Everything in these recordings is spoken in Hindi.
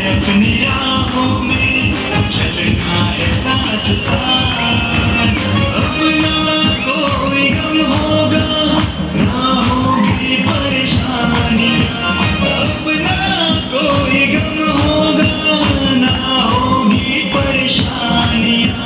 अपनी आँखों में चलना है साथ साथ, अपना कोई गम होगा ना होगी परेशानियाँ, अपना कोई गम होगा ना होगी परेशानियाँ।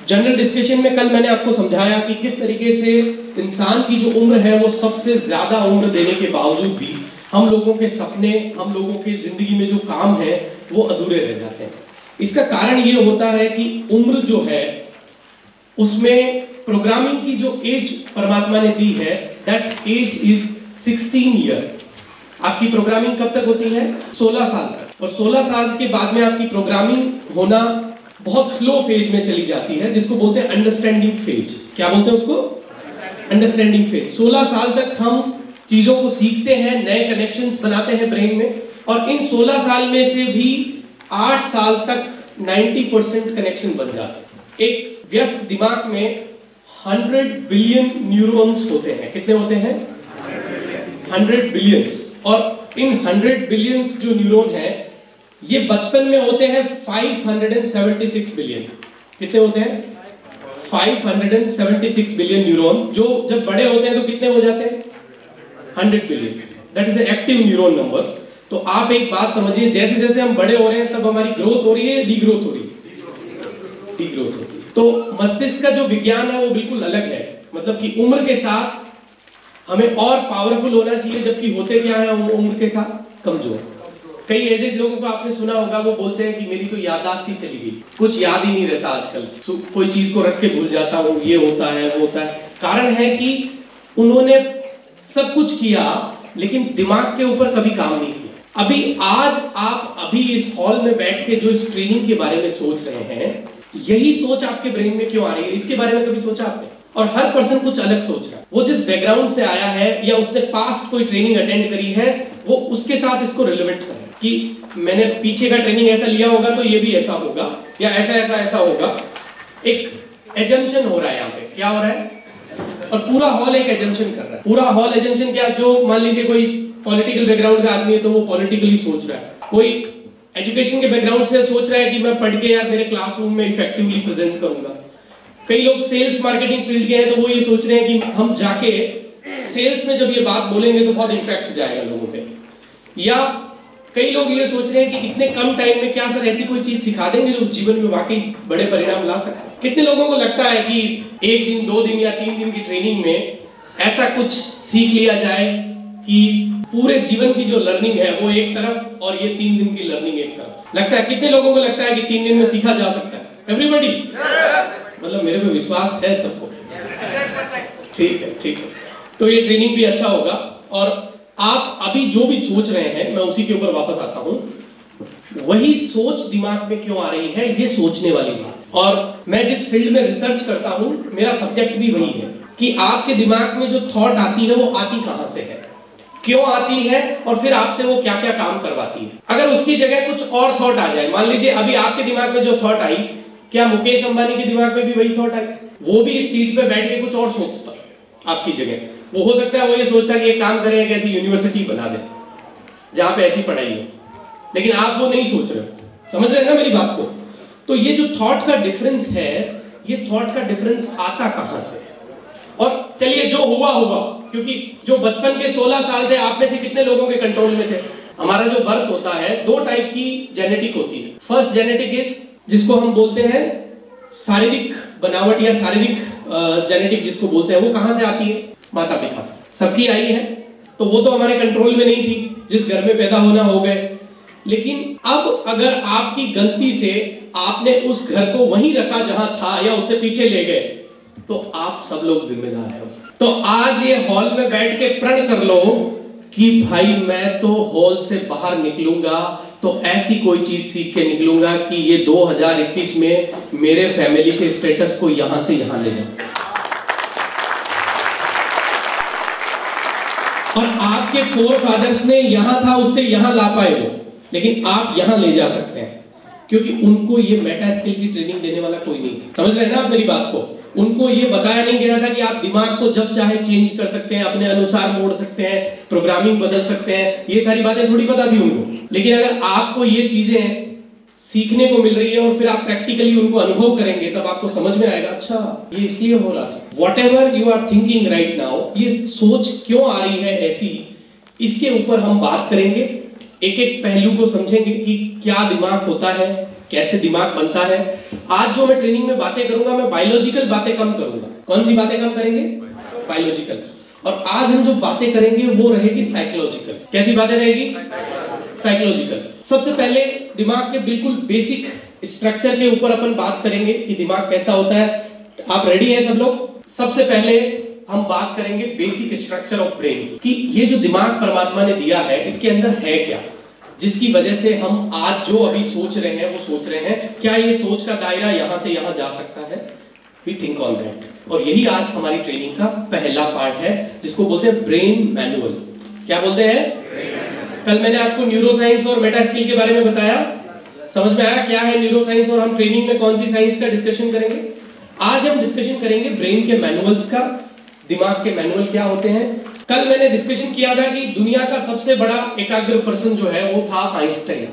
जनरल डिस्कशन में कल मैंने आपको समझाया कि किस तरीके से इंसान की जो उम्र है वो सबसे ज्यादा उम्र देने के बावजूद भी हम लोगों के सपने, हम लोगों के जिंदगी में जो काम है वो अधूरे रह जाते हैं। इसका कारण ये होता है कि उम्र जो है उसमें प्रोग्रामिंग की जो एज परमात्मा ने दी है, दैट एज इज 16 ईयर। आपकी प्रोग्रामिंग कब तक होती है? 16 साल तक। और 16 साल के बाद में आपकी प्रोग्रामिंग होना बहुत स्लो फेज में चली जाती है, जिसको बोलते हैं अंडरस्टैंडिंग फेज। क्या बोलते हैं उसको? Understanding phase. 16 साल तक हम चीजों को सीखते हैं, नए कनेक्शंस बनाते हैं ब्रेन में, और इन 16 साल में से भी 8 साल तक 90% कनेक्शन बन जाते हैं। एक व्यस्त दिमाग में 100 बिलियन न्यूरॉन्स होते हैं। कितने होते हैं? 100 बिलियंस। और इन 100 बिलियंस जो न्यूरॉन है ये बचपन में होते हैं 576 बिलियन। कितने होते हैं? 576 बिलियन न्यूरॉन, जो जब बड़े होते हैं तो कितने हो जाते हैं? 100 billion. That is active neuron number. तो आप एक बात समझिए, जैसे जैसे हम बड़े हो रहे हैं तब हमारी ग्रोथ हो रही है, डीग्रोथ हो रही है? डीग्रोथ हो रही है। तो मस्तिष्क का जो विज्ञान है वो बिल्कुल अलग है। मतलब कि उम्र के साथ हमें और पावरफुल होना चाहिए, जबकि होते क्या है हम उम्र के साथ कमजोर। कई एजेड लोगों को आपने सुना होगा, वो बोलते हैं कि मेरी तो याददाश्त ही चली गई, कुछ याद ही नहीं रहता आजकल, कोई चीज को रख के भूल जाता हूँ, ये होता है वो होता है। कारण है कि उन्होंने सब कुछ किया लेकिन दिमाग के ऊपर कभी काम नहीं किया। आप अभी इस हॉल में बैठ के जो इस ट्रेनिंग के बारे में सोच रहे हैं, यही सोच आपके ब्रेन में क्यों आ रही है? इसके बारे में कभी सोचा आपने? और हर पर्सन कुछ अलग सोच रहा है। वो जिस बैकग्राउंड से आया है या उसने पास्ट कोई ट्रेनिंग अटेंड करी है, वो उसके साथ इसको रिलेवेंट करे कि मैंने पीछे का ट्रेनिंग ऐसा लिया होगा तो ये भी ऐसा होगा, या ऐसा ऐसा ऐसा होगा। एक एजम्पशन हो रहा है यहाँ पे। क्या हो रहा है? और पूरा हॉल एक एजम्पशन कर रहा है। पूरा हॉल एजम्पशन क्या? जो मान लीजिए कोई पॉलिटिकल बैकग्राउंड का आदमी है तो वो पॉलिटिकली सोच रहा है, कोई एजुकेशन के बैकग्राउंड से सोच रहा है कि मैं पढ़ के यार मेरे क्लासरूम में इफेक्टिवली प्रेजेंट करूंगा। कई लोग सेल्स मार्केटिंग फील्ड के हैं तो वो ये सोच रहे हैं कि हम जाके सेल्स में जब ये बात बोलेंगे तो बहुत इम्पैक्ट जाएगा लोगों पे। या कई लोग ये सोच रहे हैं कि इतने कम टाइम में क्या सर ऐसी कोई चीज सिखा देंगे जो जीवन में वाकई बड़े परिणाम ला सकते हैं। कितने लोगों को लगता है कि 1 दिन 2 दिन या 3 दिन की ट्रेनिंग में ऐसा कुछ सीख लिया जाए कि पूरे जीवन की जो लर्निंग है वो एक तरफ और ये 3 दिन की लर्निंग एक तरफ? लगता है? कितने लोगों को लगता है कि 3 दिन में सीखा जा सकता है? एवरीबॉडी? मतलब मेरे पे विश्वास है सबको? ठीक है, ठीक है। तो ये ट्रेनिंग भी अच्छा होगा। और आप अभी जो भी सोच रहे हैं, मैं उसी के ऊपर वापस आता हूं, वही सोच दिमाग में क्यों आ रही है, ये सोचने वाली बात। और मैं जिस फील्ड में रिसर्च करता हूं, मेरा सब्जेक्ट भी वही है कि आपके दिमाग में जो थॉट आती है वो आती कहां से है, क्यों आती है, और फिर आपसे वो क्या क्या काम करवाती है। अगर उसकी जगह कुछ और थॉट आ जाए, मान लीजिए अभी आपके दिमाग में जो थॉट आई, क्या मुकेश अंबानी के दिमाग में भी वही थॉट आई? वो भी इस सीट पे बैठ के कुछ और सोचता है आपकी जगह। वो हो सकता है वो ये सोचता है कि एक काम करें, एक ऐसी यूनिवर्सिटी बना दें जहां पे ऐसी पढ़ाई हो, लेकिन आप वो नहीं सोच रहे हो। समझ रहे हैं ना मेरी बात को? तो ये जो थॉट का डिफरेंस है, ये थॉट का डिफरेंस आता कहां से? और चलिए जो हुआ होगा, क्योंकि जो बचपन के 16 साल थे, आप में से कितने लोगों के कंट्रोल में थे? हमारा जो बर्थ होता है, 2 टाइप की जेनेटिक होती है। फर्स्ट जेनेटिक इज, जिसको हम बोलते हैं शारीरिक बनावट या शारीरिक जेनेटिक जिसको बोलते हैं, वो कहां से आती है? माता पिता से। सबकी आई है, तो वो तो हमारे कंट्रोल में नहीं थी, जिस घर में पैदा होना हो गए। लेकिन अब अगर आपकी गलती से आपने उस घर को वहीं रखा जहां था या उससे पीछे ले गए, तो आप सब लोग जिम्मेदार हैं उसके। तो आज ये हॉल में बैठ के प्रण कर लो कि भाई मैं तो हॉल से बाहर निकलूंगा तो ऐसी कोई चीज सीख के निकलूंगा कि ये 2021 में मेरे फैमिली के स्टेटस को यहां से यहां ले जाऊं। और आपके फोर फादर्स ने यहां था उससे यहां ला पाए वो, लेकिन आप यहां ले जा सकते हैं क्योंकि उनको ये मेटा स्किल की ट्रेनिंग देने वाला कोई नहीं था। समझ रहे हैं ना आप मेरी बात को? उनको ये बताया नहीं गया था कि आप दिमाग को जब चाहे चेंज कर सकते हैं, अपने अनुसार मोड़ सकते हैं, प्रोग्रामिंग बदल सकते हैं। ये सारी बातें थोड़ी पता थी उनको। लेकिन अगर आपको ये चीजें सीखने को मिल रही है और फिर आप प्रैक्टिकली उनको अनुभव करेंगे, तब आपको समझ में आएगा अच्छा ये इसलिए हो रहा था। Whatever you are thinking right now, ये सोच क्यों आ रही है ऐसी, इसके ऊपर हम बात करेंगे। एक एक पहलू को समझेंगे कि क्या दिमाग होता है, कैसे दिमाग बनता है। आज जो मैं ट्रेनिंग में बातें करूंगा, मैं बायोलॉजिकल बातें कम करूंगा। कौन सी बातें कम करेंगे? बायोलॉजिकल। और आज हम जो बातें करेंगे वो रहेगी साइकोलॉजिकल। कैसी बातें रहेगी? साइकोलॉजिकल। सबसे पहले दिमाग के बिल्कुल बेसिक स्ट्रक्चर के ऊपर अपन बात करेंगे कि दिमाग कैसा होता है। आप रेडी हैं सब लोग? सबसे पहले हम बात करेंगे बेसिक स्ट्रक्चर ऑफ ब्रेन की, कि ये जो दिमाग परमात्मा ने दिया है इसके अंदर है क्या, जिसकी वजह से हम आज जो अभी सोच रहे हैं वो सोच रहे हैं। क्या ये सोच का दायरा यहां से यहां जा सकता है? We think on that. और यही आज हमारी ट्रेनिंग का पहला पार्ट है, जिसको बोलते हैं ब्रेन मैनुअल। क्या बोलते हैं? कल मैंने आपको न्यूरोसाइंस और मेटा स्किल के बारे में बताया, समझ में आया क्या है न्यूरोसाइंस और हम ट्रेनिंग में कौन सी साइंस का डिस्कशन करेंगे? आज हम डिस्कशन करेंगे ब्रेन के मैनुअल्स का। दिमाग के मैनुअल क्या होते हैं? कल मैंने डिस्कशन किया था कि दुनिया का सबसे बड़ा एकाग्र पर्सन जो है वो था आइंस्टाइन।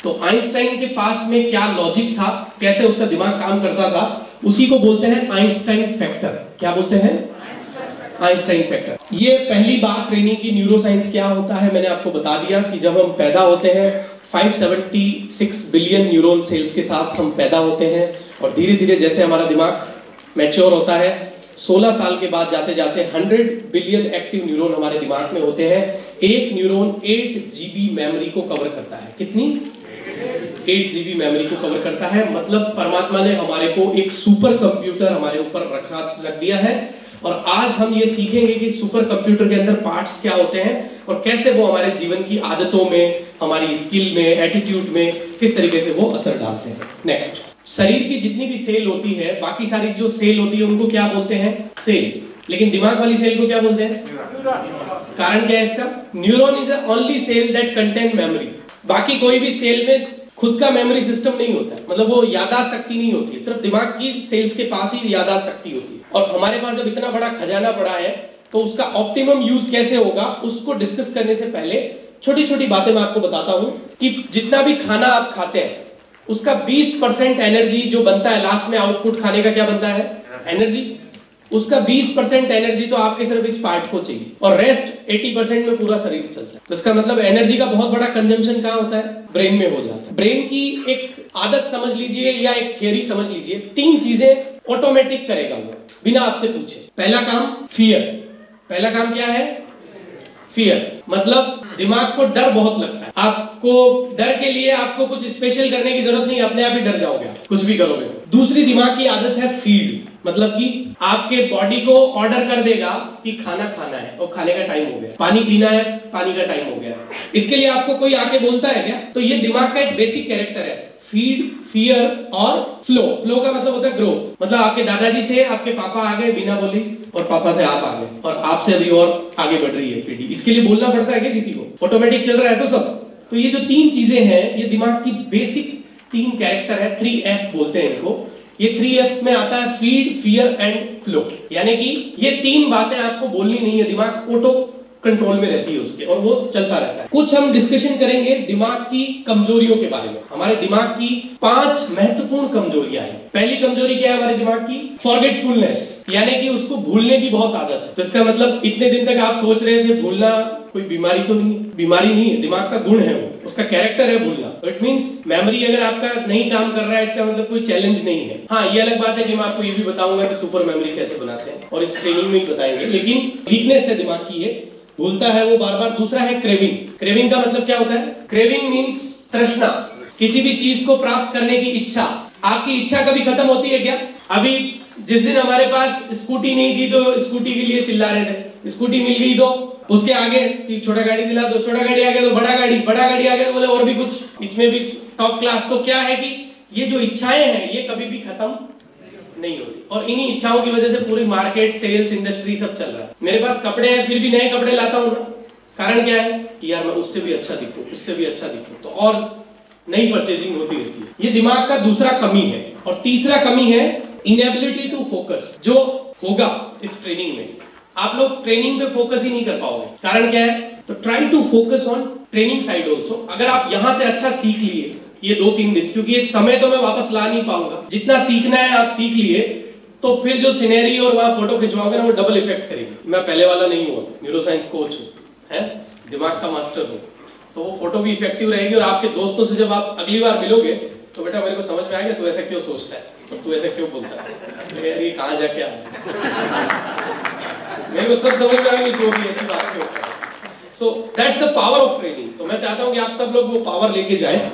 तो आइंस्टाइन के पास में क्या लॉजिक था, कैसे उसका दिमाग काम करता था, उसी को बोलते हैं आइंस्टाइन फैक्टर। क्या बोलते हैं? Einstein factor. ये पहली बार ट्रेनिंग की न्यूरोसाइंस क्या होता है मैंने आपको बता दिया कि जब हम पैदा होते हैं 576 बिलियन न्यूरॉन सेल्स के साथ हम पैदा होते हैं, और धीरे धीरे जैसे हमारा दिमाग मैच्योर होता है 16 साल के बाद जाते जाते 100 बिलियन एक्टिव न्यूरॉन हमारे दिमाग में होते हैं। एक न्यूरॉन 8 GB मेमोरी को कवर करता है। कितनी? 8 GB मेमोरी को कवर करता है। मतलब परमात्मा ने हमारे को एक सुपर कंप्यूटर हमारे ऊपर रख दिया है। और आज हम ये सीखेंगे कि सुपर कंप्यूटर के अंदर पार्ट्स क्या होते हैं और कैसे वो हमारे जीवन की आदतों में, हमारी स्किल में, एटीट्यूड में किस तरीके से वो असर डालते हैं। नेक्स्ट, शरीर की जितनी भी सेल होती है, बाकी सारी जो सेल होती है उनको क्या बोलते हैं? सेल। लेकिन दिमाग वाली सेल को क्या बोलते हैं? कारण क्या है इसका? Neuron is only cell that contain memory. बाकी कोई भी सेल में खुद का मेमोरी सिस्टम नहीं होता है, मतलब वो याददाश्त शक्ति नहीं होती है, सिर्फ दिमाग की सेल्स के पास ही याददाश्त शक्ति होती है। और हमारे पास जब इतना बड़ा खजाना पड़ा है तो उसका ऑप्टिमम यूज कैसे होगा उसको डिस्कस करने से पहले छोटी छोटी बातें मैं आपको बताता हूं कि जितना भी खाना आप खाते हैं उसका 20% एनर्जी जो बनता है, लास्ट में आउटपुट खाने का क्या बनता है? एनर्जी। उसका 20% एनर्जी तो आपके सिर्फ इस पार्ट को चाहिए और रेस्ट 80% में पूरा शरीर चलता है। तो इसका मतलब एनर्जी का बहुत बड़ा कंजम्पशन कहां होता है? ब्रेन में हो जाता है। ब्रेन की एक आदत समझ लीजिए या एक थियरी समझ लीजिए, 3 चीजें ऑटोमेटिक करेगा वो बिना आपसे पूछे। पहला काम फियर। पहला काम क्या है? फियर। मतलब दिमाग को डर बहुत लगता है। आपको डर के लिए आपको कुछ स्पेशल करने की जरूरत नहीं, अपने आप ही डर जाओगे कुछ भी करोगे। दूसरी दिमाग की आदत है फीड, मतलब कि आपके बॉडी को ऑर्डर कर देगा कि खाना खाना है और खाने का टाइम हो गया, पानी पीना है, पानी का टाइम हो गया। इसके लिए आपको कोई आके बोलता है क्या? तो ये दिमाग का एक बेसिक कैरेक्टर है, फीड, फियर और फ्लो। फ्लो का मतलब होता है ग्रोथ। मतलब आपके दादाजी थे, आपके पापा आ गए बिना बोली और पापा से आप आ गए और आपसे अभी और आगे बढ़ रही है पीढ़ी। इसके लिए बोलना पड़ता है क्या किसी को? ऑटोमेटिक चल रहा है तो सब। तो ये जो 3 चीजें हैं ये दिमाग की बेसिक 3 कैरेक्टर है, 3F बोलते हैं इनको। ये 3F में आता है फीड, फियर एंड फ्लो। यानी कि ये 3 बातें आपको बोलनी नहीं है, दिमाग ऑटो कंट्रोल में रहती है उसके और वो चलता रहता है। कुछ हम डिस्कशन करेंगे दिमाग की कमजोरियों के बारे में। हमारे दिमाग की 5 महत्वपूर्ण कमजोरियां हैं। पहली कमजोरी क्या है हमारे दिमाग की? फॉरगेटफुलनेस, यानी कि उसको भूलने की बहुत आदत है। तो इसका मतलब इतने दिन तक आप सोच रहे थे भूलना कोई बीमारी तो नहीं, बीमारी नहीं है, दिमाग का गुण है, वो उसका कैरेक्टर है भूलना। तो इट मींस मेमोरी अगर आपका नहीं काम कर रहा है इसका मतलब कोई चैलेंज नहीं है। हाँ, ये अलग बात है कि मैं आपको ये भी बताऊंगा कि सुपर मेमोरी कैसे बनाते हैं और इस ट्रेनिंग में ही बताएंगे। लेकिन वीकनेस है दिमाग की, ये भूलता है वो बार बार। दूसरा है क्रेविंग। क्रेविंग का मतलब क्या होता है? क्रेविंग मींस तृष्णा, किसी भी चीज को प्राप्त करने की इच्छा। आपकी इच्छा कभी खत्म होती है क्या? अभी जिस दिन हमारे पास स्कूटी नहीं थी तो स्कूटी के लिए चिल्ला रहे थे, स्कूटी मिल गई तो उसके आगे छोटा गाड़ी दिला दो, छोटा गाड़ी आ गया तो बड़ा गाड़ी, बड़ा गाड़ी आ गया तो बोले और भी कुछ, इसमें भी टॉप क्लास। तो क्या है कि ये जो इच्छाएं हैं ये कभी भी खत्म नहीं होती और इन्हीं इच्छाओं की वजह से पूरी मार्केट, सेल्स, इंडस्ट्री सब चल रहा है। मेरे पास कपड़े हैं फिर भी नए कपड़े लाता हूं ना, कारण क्या है कि यार मैं उससे भी अच्छा दिखूं, उससे भी अच्छा दिखूं, तो और नई परचेजिंग होती रहती है। ये दिमाग का दूसरा कमी है। और तीसरा कमी है इनएबिलिटी टू फोकस जो होगा इस ट्रेनिंग में, आप लोग ट्रेनिंग पे फोकस ही नहीं कर पाओगे। कारण क्या है? तो try to focus on training side also. अगर आप यहां से अच्छा सीख लिए ये 2-3 दिन, क्योंकि ये समय तो मैं वापस ला नहीं पाऊंगा, जितना सीखना है आप सीख लिए, तो फिर जो सिनेरियो और वहां फोटो खिंचवाओगे ना वो डबल इफेक्ट करेगी। मैं पहले वाला नहीं हुआ, न्यूरो साइंस कोच हूँ, है दिमाग का मास्टर हूँ, तो वो फोटो भी इफेक्टिव रहेगी। और आपके दोस्तों से जब आप अगली बार मिलोगे तो बेटा मेरे को समझ में आएगा तू ऐसा क्यों सोचता है और तू ऐसा क्यों बोलता है, तो यार ये कहाँ जाके आ मेरे को सब समझ में आएगी जो भी ऐसी बात क्यों होता है। So that's the power of training. तो मैं चाहता हूँ कि आप सब लोग वो पावर लेके जाए।